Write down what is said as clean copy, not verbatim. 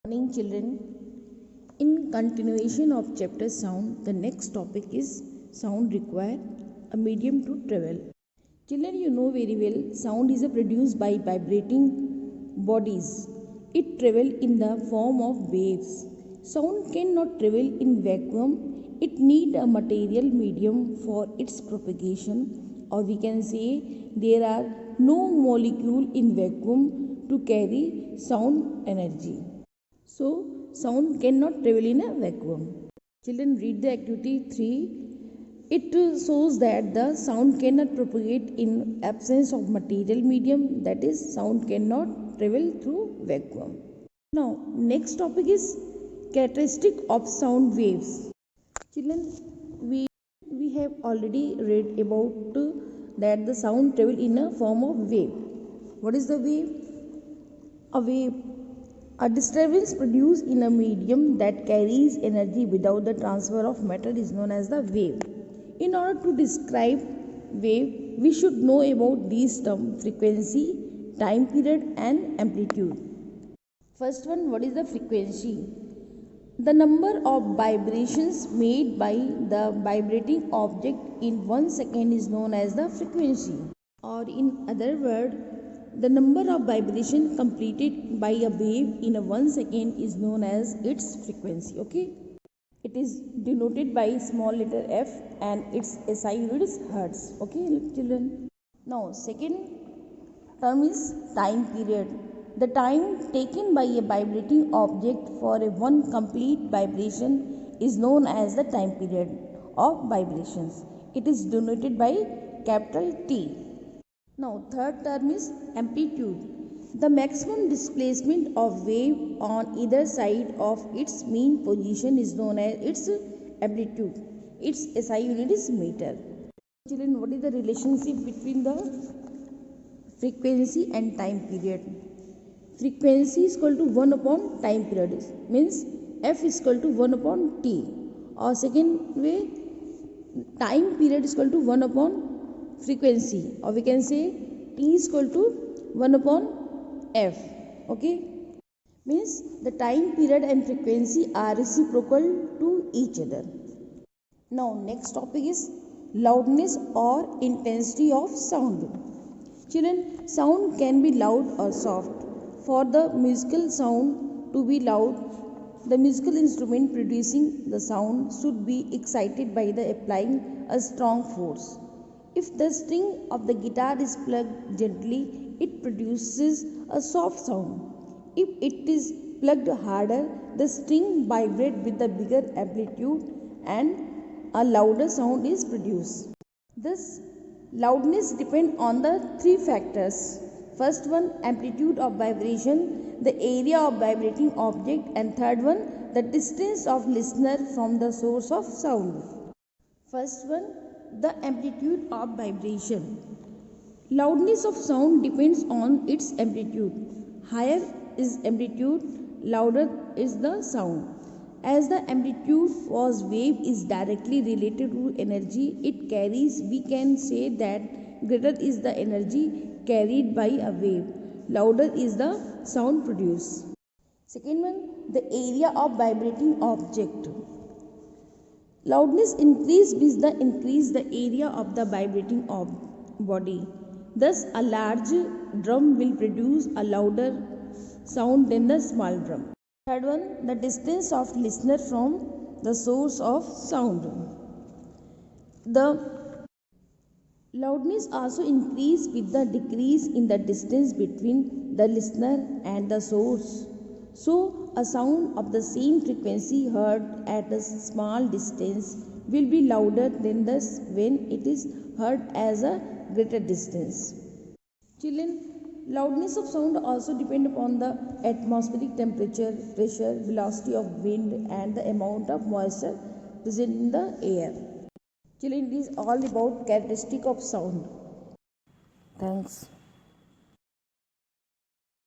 Morning children. In continuation of chapter sound, the next topic is sound require a medium to travel. Children, you know very well sound is produced by vibrating bodies. It travel in the form of waves. Sound cannot travel in vacuum. It need a material medium for its propagation, or we can say there are no molecule in vacuum to carry sound energy. So, sound cannot travel in a vacuum. Children, read the activity 3. It shows that the sound cannot propagate in absence of material medium, that is, sound cannot travel through vacuum. Now, next topic is characteristic of sound waves. Children, we have already read about that the sound travel in a form of wave. What is the wave? A wave. A disturbance produced in a medium that carries energy without the transfer of matter is known as the wave. In order to describe wave, we should know about these terms: frequency, time period, and amplitude. First one, what is the frequency? The number of vibrations made by the vibrating object in 1 second is known as the frequency. Or in other words, the number of vibrations completed by a wave in a 1 second is known as its frequency. Okay, it is denoted by small letter f and its SI unit is hertz. Okay, children. Now, second term is time period. The time taken by a vibrating object for a one complete vibration is known as the time period of vibrations. It is denoted by capital T. Now, third term is amplitude. The maximum displacement of wave on either side of its mean position is known as its amplitude. Its SI unit is meter. Children, what is the relationship between the frequency and time period? Frequency is equal to 1 upon time period, means F is equal to 1 upon T. Or second way, time period is equal to 1 upon frequency, or we can say T is equal to 1 upon F. Okay, means the time period and frequency are reciprocal to each other. Now, next topic is loudness or intensity of sound. Children, sound can be loud or soft. For the musical sound to be loud, the musical instrument producing the sound should be excited by the applying a strong force. If the string of the guitar is plucked gently, it produces a soft sound. If it is plucked harder, the string vibrates with a bigger amplitude and a louder sound is produced. Thus, loudness depends on the three factors. First one, amplitude of vibration, the area of vibrating object, and third one, the distance of listener from the source of sound. First one, the amplitude of vibration. Loudness of sound depends on its amplitude. Higher is amplitude, louder is the sound. As the amplitude of wave is directly related to energy it carries, we can say that greater is the energy carried by a wave, louder is the sound produced. Second one, the area of vibrating object. Loudness increase with the increase the area of the vibrating body. Thus, a large drum will produce a louder sound than the small drum. Third one, the distance of listener from the source of sound. The loudness also increase with the decrease in the distance between the listener and the source. So, a sound of the same frequency heard at a small distance will be louder than this when it is heard as a greater distance. Children, loudness of sound also depend upon the atmospheric temperature, pressure, velocity of wind and the amount of moisture present in the air. Children, it is all about characteristic of sound. Thanks.